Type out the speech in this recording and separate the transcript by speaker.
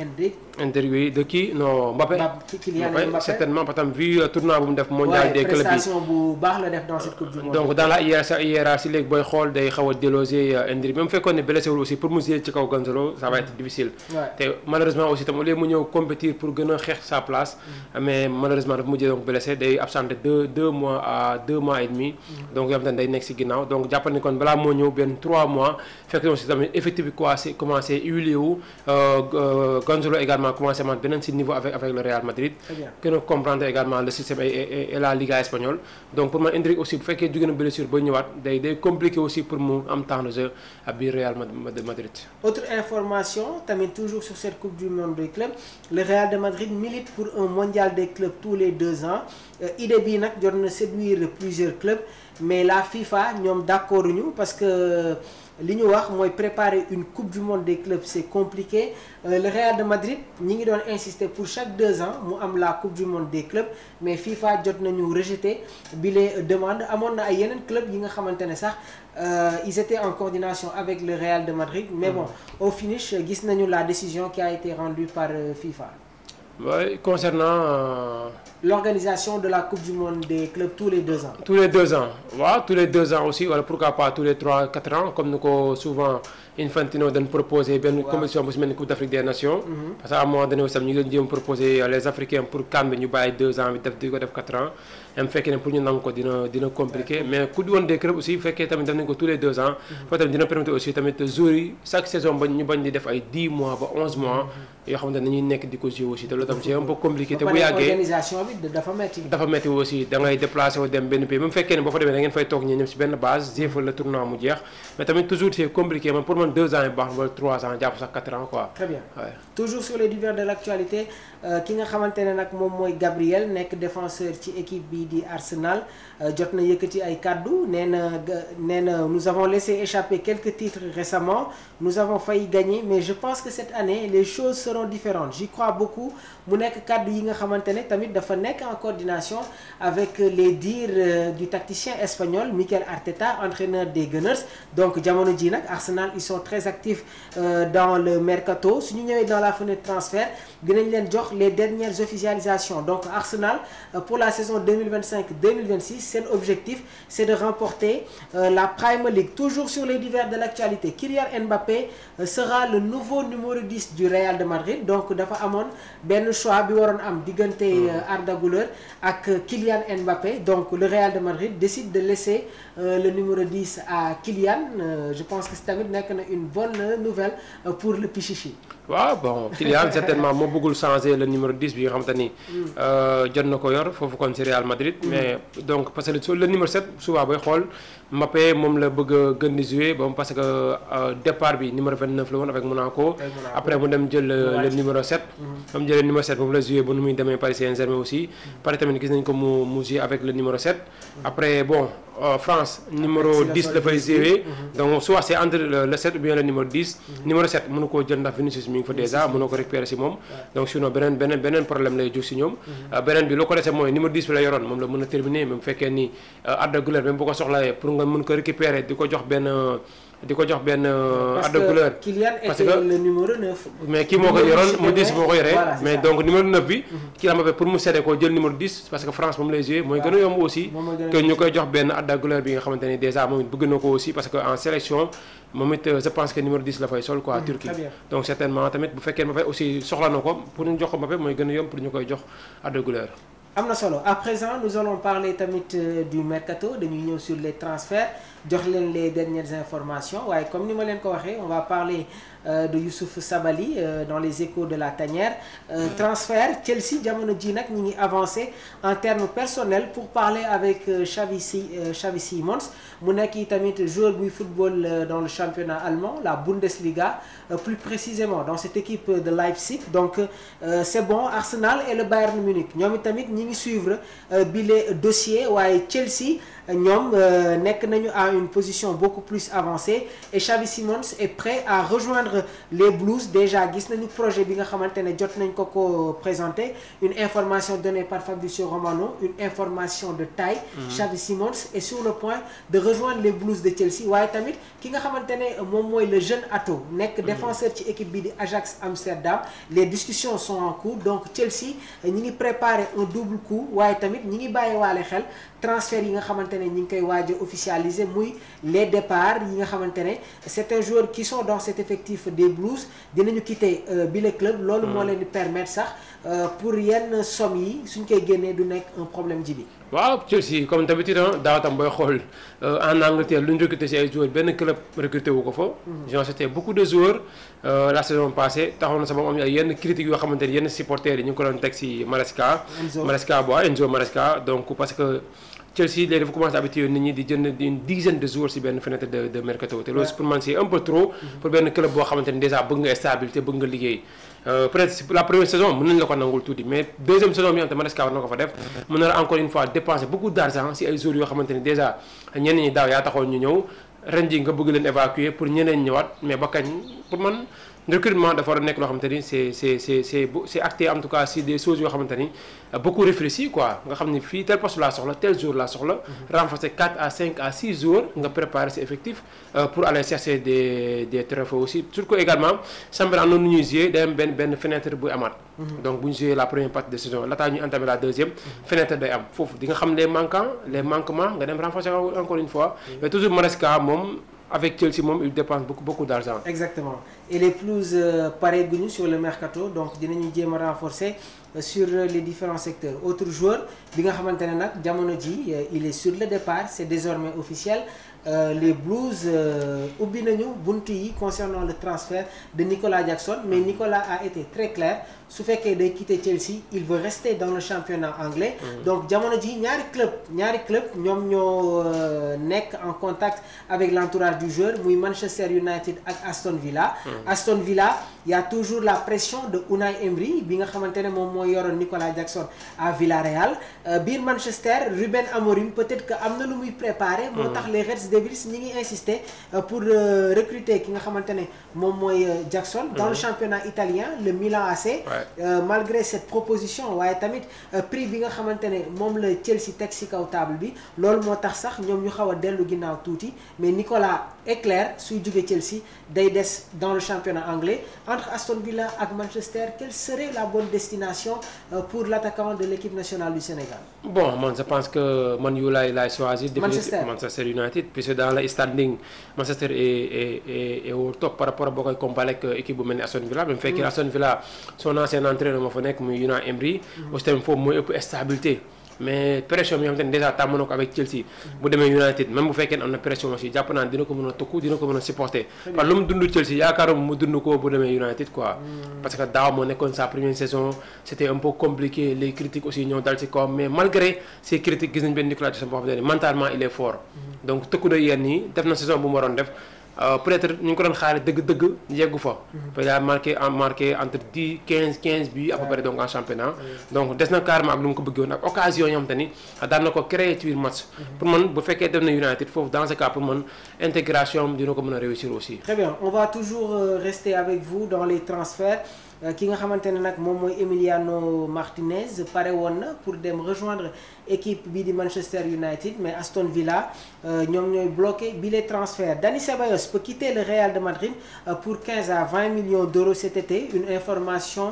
Speaker 1: Endrick oui de kii non Mbappé.
Speaker 2: Mbappé
Speaker 1: certainement parce que vu tournoi bu mu def mondial des clubs yi
Speaker 2: prestation bu baax la def dans cette coupe du monde.
Speaker 1: donc dans la hiérarchie léegi booy xool day xaw a déloger Endrick même fekkoon ne blessé wul aussi pour mu jouer ci kaw Gonzalo ça va être difficile. te malheureusement aussi tam au lieu mu ñëw compétir pour gën a xeex sa place. mais malheureusement dafa mujjee donc blessé day absenté deux mois à 2 mois et demi. donc yoo xam ne day nekk si ginnaaw donc jàppal ni kon balaa moo ñëw benn 3 mois fekk na aussi tamit effectif bi commencé huilé wu Gonzalo également commencé man beneen si niveau avec le Real Madrid. gën a comprendre également le système et la Liga espagnole donc pour man Endrick aussi bu fekkee jóge na blessure ba ñëwaat day compliqué aussi pour mu am temps de jeu à biir Real Madrid.
Speaker 2: Autre information tamit toujours sur cette coupe du monde des clubs le Real de Madrid milite pour un mondial des clubs tous les 2 ans idée bii nag jot na séduire plusieurs clubs mais la FIFA ñoom d'accord ñu parce que li ñu wax mooy préparer une coupe du monde des clubs c'est compliqué le Real de Madrid ñi ngi doon insister pour chaque 2 ans mu am la coupe du monde des clubs mais FIFA jot nañu rejeter bi les demandes amoon na ay yeneen club yi nga xamante ne sax ils étaient en coordination avec le Real de Madrid mais bon au finish gis nañu la décision qui a été rendue par FIFA.
Speaker 1: Oui, concernant
Speaker 2: l'organisation de la coupe du monde des clubs tous les 2 ans.
Speaker 1: Tous les 2 ans waaw tous les 2 ans aussi wala pourquoi pas tous les 3-4 ans comme ni ko souvent Infantino dañ proposer benn compétition bu si mel ni Coupe d'Afrique des Nations. parce que à un moment donné aussi ñu ngi leen jéem proposer les Africains pour CAN bi ñu bàyyi 2 ans bi di ko def 4 ans même fekkee ne pour ñu nangu ko dina compliqué mais Coupe du monde des clubs aussi fekkee tamit def nañ ko tous les 2 ans. foofu tamit dina permettre aussi tamit joueurs yi chaque saison ñu bañ di def ay 10 mois ba 11 mois yoo xamante ne dañuy nekk di ko jouer aussi te loolu tam c'est un peu compliqué te bu yàggee
Speaker 2: organisation bi dafa
Speaker 1: metti aussi da ngay déplacé wu dem benn pays même fekkee ne boo fa demee da ngeen fay toog ñi ñëpp si benn base jéefal le tournoi mu jeex mais tamit toujours c'est compliqué man pour man 2 ans yi baax wala 3 ans jàpp sax 4 ans quoi.
Speaker 2: Très bien toujours sur les divers de l'actualité ki nga xamante ne nag moom mooy Gabriel nekk défenseur ci équipe bi di Arsenal jot na yëkkati ay kaddu nee na nous avons laissé échapper quelques titres récemment nous avons failli gagner mais je pense que cette année les choses seront différentes j'y crois beaucoup mu nekk kaddu yi nga xamante ne tamit dafa nekk en coordination avec les dires du tacticien espagnol Mikel Arteta entraîneur des Gunners donc jamono ji nag Arsenal ils sont très actifs dans le mercato su ñu ñëwee dans la fenêtre transfert dinañ leen jox les dernières officialisations donc Arsenal pour la saison 2025-2026 seen objectif c'est de remporter la Premier League toujours sur les divers de l'actualité Kylian Mbappé sera le nouveau numéro 10 du Real de Madrid donc dafa amoon benn choix bi waroon am diggante Arda Güler ak Kylian Mbappé donc le Real de Madrid décide de laisser le numéro 10 à Kylian je pense que c'est tamit nekk na une bonne nouvelle pour le Pichichi.
Speaker 1: waaw bon Kylian certainement moo bëggul changer le numéro 10 bi nga xamante ni jot na ko yor foofu kon ci Real Madrid mais donc parce que le numéro 7 souvent booy xool Mbappé moom la bëgg a gën di jouer bon parce que départ bi numéro 29 la woon avec Monaco après mu dem jël le numéro 7 comme jëlee numéro 7 moom la jouer ba nu muy demee Paris Saint-Germain aussi pare tamit gis nañ ko mu jouer avec le numéro 7 après bon France numéro 10 dafay jouer donc soit c'est entre le 7 ou bien le numéro 10 numéro 7 mënu koo jël ndax Vinicius mi ngi fa déjà mënoo ko récupérer si moom donc sinon beneen problème lay jur si ñoom beneen bi loo ko dese mooy numéro 10 bi la yoroon moom la mën a terminer même fekkee ni Arda Güler même bu ko soxlawee pour nga mën ko récupérer di ko jox benn Arda Güler
Speaker 2: parce que le numéro 9
Speaker 1: mais kii moo ko yoroon mu 10 moo ko yoree mais donc numéro 9 bi kii la Mbappé pour mu séddee ko jël numéro 10 parce que France moom lay jouer mooy gën a yomb aussi que ñu koy jox benn Arda Güler bi nga xamante ni déjà moom it bëgg na ko aussi parce que en sélection moom it je pense que numéro 10 la fay sol quoi Turquie donc certainement tamit bu fekkee Mbappé aussi soxla na ko pour ñu jox ko Mbappé mooy gën a yomb pour ñu koy jox Arda Güler.
Speaker 2: am na solo à présent nous allons parler tamit du mercato dañuy ñëw sur les transferts jox leen les dernières informations waaye comme ni ma leen ko waxee on va parler de Youssouf Sabaly dans les échos de la tanière transfert Chelsea jamono ji nag ñi ngi avancé en termes personnels pour parler avec Xavi Simons mu nekk tamit joueur buy football dans le championnat allemand la Bundesliga plus précisément dans cette équipe de Leipzig donc c'est bon Arsenal et le Bayern Munich ñoom tamit ñi ngi suivre bi les dossiers waaye Chelsea ñoom nekk nañu à une position beaucoup plus avancée et Xavi Simons est prêt à rejoindre les Blues. Déjà gis nañu projet bi nga xamante ne jot nañ ko présenter, une information donnée par Fabrizio Romano, une information de taille. Xavi Simons est sur le point de rejoindre les Blues de Chelsea. waaye tamit ki nga xamante ne moom mooy le jeune Atto nekk défenseur ci équipe bi di Ajax Amsterdam. Les discussions sont en cours, donc Chelsea ñi ngi préparer un double coup waaye tamit ñi ngi bàyyi waale xel transfert yi nga xamante ne ñi ngi koy waaj a officialiser muy les départs yi nga xamante ne certains joueurs qui sont dans cet effectif des Blues dinañu quitter bi le club. loolu moo leen di permettre sax pour yenn somme yi suñ koy génnee du nekk un problème ji bi.
Speaker 1: waaw Chelsea comme d'habitude daaw tam booy xool en Angleterre lu ñu recruté ci ay joueurs benn club recruté wu ko fa. genre c'était beaucoup de joueurs la saison passée taxaw na sax moom am yenn critiques yoo xamante ni yenn supporters yi ñu ngi ko doon teg ci Maresca. Enzo Maresca donc parce que Chelsea léegi dafa commencé habitué nit ñi di jënd une dizaine de joueurs ci benn fenêtre de mercato te loolu pour man c'est un peu trop. pour benn club boo xamante ni déjà bëgg nga stabilité bëgg nga liggéey. peut-être la première saison mën nañu la ko nangul tuuti mais deuxième saison bi nga xam ne Maresca war na ko fa def mën na la encore une fois dépenser beaucoup d'argent ci ay joueurs yoo xamante ni déjà ñenn ñi daaw yaa taxoon ñu ñëw ren ji nga bëgg leen évacuer pour ñeneen ñëwaat mais ba kañ pour man recrutement dafa war a nekk loo xamante ni c'est acté en tout cas si des choses yoo xamante ni beaucoup réfléchi quoi nga xam ni fii tel poste laa soxla tel jour laa soxla renforcer 4 à 5 à 6 jours nga préparer ses effectifs pour aller chercher des trophées aussi surtout également championnat noonu ñuy jouer day am benn fenêtre buy amaat donc bu ñu jouer la première partie de saison laataa ñuy entamer la deuxième fenêtre day am foofu di nga xam les manquements nga dem renforcer encore une fois mais toujours Maresca moom avec Chelsea moom il dépense beaucoup d'argent. Exactement.
Speaker 2: Et les Blues pareil guñu sur le mercato donc dinañu jéem a renforcer sur les différents secteurs. Autre joueur bi nga xamante ne nag jamono ji il est sur le départ, c'est désormais officiel. Les Blues ubbi nañu buntu yi concernant le transfert de Nicolas Jackson mais Nicolas a été très clair su fekkee day quitter Chelsea il veut rester dans le championnat anglais. Donc jamono ji ñaari club ñoom ñoo nekk en contact avec l'entourage du joueur muy Manchester United ak Aston Villa. Aston Villa il y a toujours la pression de Unai Emery bi nga xamante ne moom mooy yoroon Nicolas Jackson à Villarreal biir Manchester Ruben Amorim peut-être que am na lu muy préparer. moo tax les Reds Devils ñi ngi insister pour recruter ki nga xamante ne moom mooy Jackson. dans le championnat italien le Milan AC. Malgré cette proposition waaye tamit prix bi nga xamante ne moom la Chelsea teg ci kaw table bi loolu moo tax sax ñoom ñu xaw a dellu ginnaaw tuuti mais Nicolas est clair suy jógee Chelsea day des dans le championnat anglais entre Aston Villa ak Manchester quelle serait la bonne destination pour l'attaquant de l'équipe nationale du Sénégal.
Speaker 1: Bon man je pense que Man U laay choisir. Manchester United puisque dans le standing Manchester est au top par rapport a boo koy comparer ak équipe bu mel ni Aston Villa même fekkee Aston Villa son ancien entraîneur moo fa nekk muy Unai Emery aussi tamit foofu mooy ëpp stabilité mais pression bi nga xam ne déjà tàmm na ko avec Chelsea bu demee United même bu fekkee am na pression aussi jàpp naa dina ko mën a tokku dina ko mën a supporter parce que lu mu dund Chelsea yaakaaruma mu dund ko bu demee United quoi parce que daaw moo nekkoon sa première saison c'était un peu compliqué les critiques aussi ñëw dal ci kawam mais malgré ces critiques gis nañ benn Nicolas Jackson boo xam ne mentalement il est fort donc tëkku na yenn yi def na saison bu mu waroon def peut-être ñu ngi ko doon xaaree dëgg-dëgg yeggu fa. parce que a marqué entre 15 buts à peu près donc en championnat. donc des na carrément ak lu mu ko bëggee woon ak occasion yoo xam te ni daan na ko créer ci biir match. pour man bu fekkee dem na United foofu dans ce cas pour man intégration dina ko mën a réussir aussi.
Speaker 2: Très bien, on va toujours rester avec vous dans les transferts. ki nga xamante ne nag moom mooy Emiliano Martinez pare woon na pour dem rejoindre équipe bii di Manchester United mais Aston Villa ñoom ñooy bloqué bi les transferts. Dani Ceballos peut quitter le Real de Madrid pour 15 à 20 millions d'euros cet été, une information